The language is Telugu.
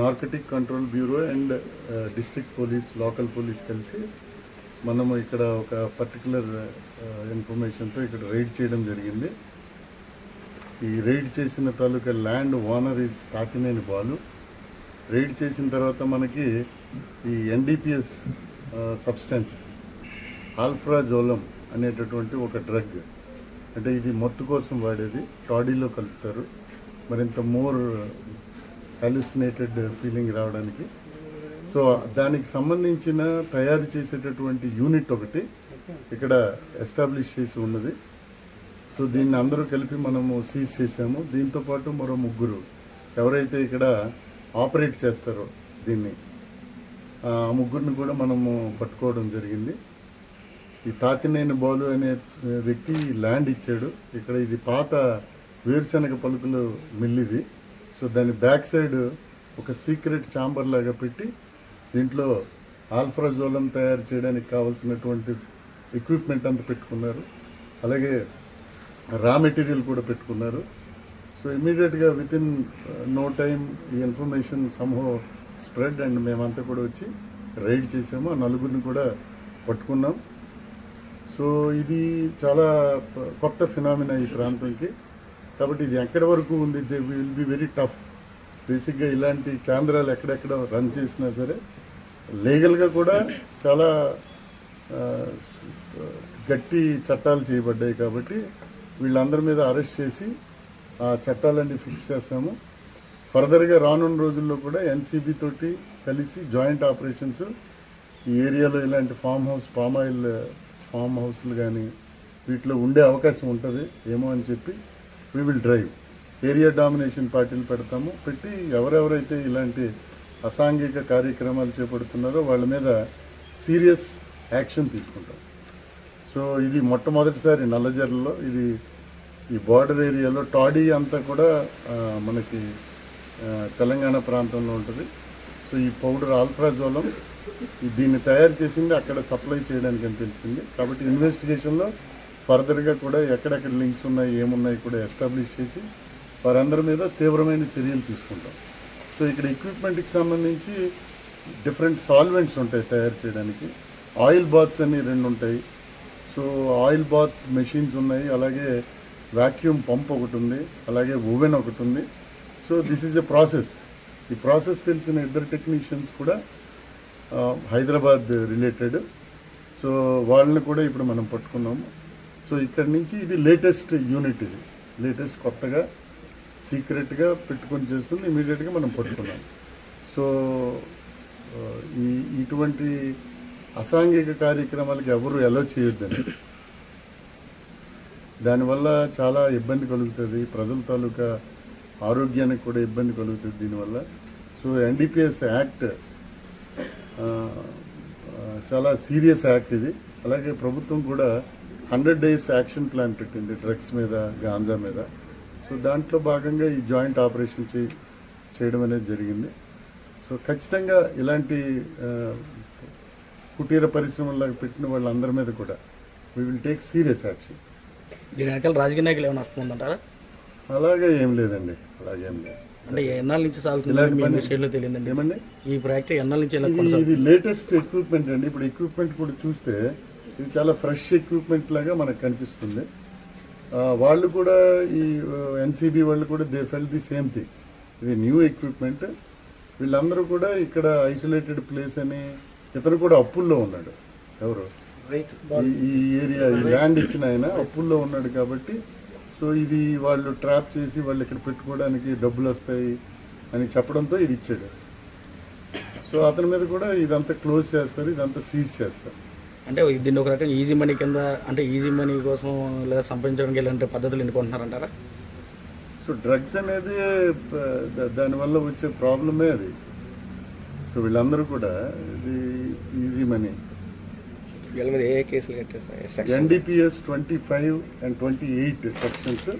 Narcotic control bureau and district police local police కలిసి మనము ఇక్కడ ఒక పర్టికులర్ ఇన్ఫర్మేషన్తో ఇక్కడ రైడ్ చేయడం జరిగింది. ఈ రైడ్ చేసిన తాలూకా land owner is Tatineni Balu. Raid చేసిన తర్వాత మనకి ఈ ఎన్డీపీఎస్ సబ్స్టెన్స్ ఆల్ఫ్రాజోలం అనేటటువంటి ఒక డ్రగ్, అంటే ఇది మత్తు కోసం వాడేది, టాడీలో కలుపుతారు మరింత మోర్ హాలుసినేటెడ్ ఫీలింగ్ రావడానికి. సో దానికి సంబంధించిన తయారు చేసేటటువంటి యూనిట్ ఒకటి ఇక్కడ ఎస్టాబ్లిష్ చేసి ఉన్నది. సో దీన్ని అందరూ కలిపి మనము సీజ్ చేసాము. దీంతోపాటు మరో ముగ్గురు ఎవరైతే ఇక్కడ ఆపరేట్ చేస్తారో దీన్ని, ఆ ముగ్గురిని కూడా మనము పట్టుకోవడం జరిగింది. ఈ తాతినేని బాలు అనే వ్యక్తి ల్యాండ్ ఇచ్చాడు. ఇక్కడ ఇది పాత వేరుశనగ పలుకులు మిల్లిది. సో దాని బ్యాక్ సైడ్ ఒక సీక్రెట్ ఛాంబర్ లాగా పెట్టి దీంట్లో ఆల్ఫ్రాజోలం తయారు చేయడానికి కావాల్సినటువంటి ఎక్విప్మెంట్ అంతా పెట్టుకున్నారు. అలాగే రా మెటీరియల్ కూడా పెట్టుకున్నారు. సో ఇమీడియట్గా విత్ ఇన్ నో టైమ్ ఈ ఇన్ఫర్మేషన్ సమ్హౌ స్ప్రెడ్ అండ్ మేమంతా కూడా వచ్చి రైడ్ చేసాము. ఆ నలుగురిని కూడా పట్టుకున్నాం. సో ఇది చాలా కొత్త ఫినామినా ఈ ప్రాంతంకి. కాబట్టి ఇది ఎక్కడి వరకు ఉంది, they will be very tough. బేసిక్గా ఇలాంటి కేంద్రాలు ఎక్కడెక్కడ రన్ చేసినా సరే లీగల్గా కూడా చాలా గట్టి చట్టాలు చేయబడ్డాయి. కాబట్టి వీళ్ళందరి మీద అరెస్ట్ చేసి ఆ చట్టాలన్నీ ఫిక్స్ చేస్తాము. ఫర్దర్గా రానున్న రోజుల్లో కూడా ఎన్సీబీ తోటి కలిసి జాయింట్ ఆపరేషన్స్ ఈ ఏరియాలో ఇలాంటి పామ్ ఆయిల్ ఫామ్ హౌస్లు కానీ వీటిలో ఉండే అవకాశం ఉంటుంది ఏమో అని చెప్పి we will drive. Area domination పార్టీలు పెడతాము. పెట్టి ఎవరెవరైతే ఇలాంటి అసాంఘిక కార్యక్రమాలు చేపడుతున్నారో వాళ్ళ మీద సీరియస్ యాక్షన్ తీసుకుంటాం. సో ఇది మొట్టమొదటిసారి నల్లజర్లలో, ఇది ఈ బార్డర్ ఏరియాలో టాడీ అంతా కూడా మనకి తెలంగాణ ప్రాంతంలో ఉంటుంది. సో ఈ పౌడర్ ఆల్ఫ్రాజోలం దీన్ని తయారు చేసింది అక్కడ సప్లై చేయడానికి అని తెలిసింది. కాబట్టి ఇన్వెస్టిగేషన్లో ఫర్దర్గా కూడా ఎక్కడెక్కడ లింక్స్ ఉన్నాయి ఏమున్నాయి కూడా ఎస్టాబ్లిష్ చేసి వారందరి మీద తీవ్రమైన చర్యలు తీసుకుంటాం. సో ఇక్కడ ఎక్విప్మెంట్కి సంబంధించి డిఫరెంట్ సాల్వెంట్స్ ఉంటాయి తయారు చేయడానికి. ఆయిల్ బాత్స్ అని 2 ఉంటాయి. సో ఆయిల్ బాత్స్ మెషిన్స్ ఉన్నాయి, అలాగే వాక్యూమ్ పంప్ ఒకటి ఉంది, అలాగే ఓవెన్ ఒకటి ఉంది. So this is a process. ఈ ప్రాసెస్ తెలిసిన 2 టెక్నీషియన్స్ కూడా హైదరాబాద్ రిలేటెడ్. సో వాళ్ళని కూడా ఇప్పుడు మనం పట్టుకున్నాము. సో ఇక్కడి నుంచి ఇది లేటెస్ట్ యూనిట్, ఇది లేటెస్ట్ కొత్తగా సీక్రెట్గా పెట్టుకొని చేస్తుంది. ఇమీడియట్గా మనం పట్టుకున్నాం. సో ఇటువంటి అసాంఘిక కార్యక్రమాలకు ఎవరు అలౌ చేయొద్దని, దానివల్ల చాలా ఇబ్బంది కలుగుతుంది, ప్రజల తాలూకా ఆరోగ్యానికి కూడా ఇబ్బంది కలుగుతుంది దీనివల్ల. సో ఎన్డీపీఎస్ యాక్ట్ చాలా సీరియస్ యాక్ట్ ఇది. అలాగే ప్రభుత్వం కూడా 100 days యాక్షన్ ప్లాన్ పెట్టింది డ్రగ్స్ మీద, గాంజా మీద. సో దాంట్లో భాగంగా ఈ జాయింట్ ఆపరేషన్ చేయడం అనేది జరిగింది. సో ఖచ్చితంగా ఇలాంటి కుటీర పరిశ్రమలాగా పెట్టిన వాళ్ళందరి మీద కూడా we will take serious action. దీని వెనకాల రాజకీయ నాయకులు ఏమైనా వస్తుందంటారా? అలాగే ఏం లేదండి, అలాగేం లేదు. అంటే ఎన్నాళ్ళ నుంచి సాగుతుంది తెలియదండి. ఏమండి ఈ ప్రాక్టీస్ ఎన్నాళ్ళ నుంచి? ఇది లేటెస్ట్ ఎక్విప్మెంట్ అండి. ఇప్పుడు ఎక్విప్మెంట్ కూడా చూస్తే ఇది చాలా ఫ్రెష్ ఎక్విప్మెంట్ లాగా మనకు కనిపిస్తుంది. వాళ్ళు కూడా ఈ ఎన్సీబీ వాళ్ళు కూడా they fell the same thing. ఇది న్యూ ఎక్విప్మెంట్. వీళ్ళందరూ కూడా ఇక్కడ ఐసోలేటెడ్ ప్లేస్ అని, ఇతను కూడా అప్పుల్లో ఉన్నాడు. ఎవరు ఈ ఏరియా ఈ ల్యాండ్ ఇచ్చిన ఆయన అప్పుల్లో ఉన్నాడు. కాబట్టి సో ఇది వాళ్ళు ట్రాప్ చేసి వాళ్ళు ఇక్కడ పెట్టుకోవడానికి డబ్బులు వస్తాయి అని చెప్పడంతో ఇది ఇచ్చాడు. సో అతని మీద కూడా ఇదంతా క్లోజ్ చేస్తారు, ఇదంతా సీజ్ చేస్తారు. అంటే దీన్ని ఒక రకంగా ఈజీ మనీ కింద, అంటే ఈజీ మనీ కోసం లేదా సంపాదించడానికి ఇలాంటి పద్ధతులు ఎన్నుకుంటున్నారంటారా? సో డ్రగ్స్ అనేది దానివల్ల వచ్చే ప్రాబ్లమే అది. సో వీళ్ళందరూ కూడా ఇది ఈజీ మనీ. వీళ్ళ మీద ఏ కేసులు కట్టేస్తారు? NDPS 25 and 28 sections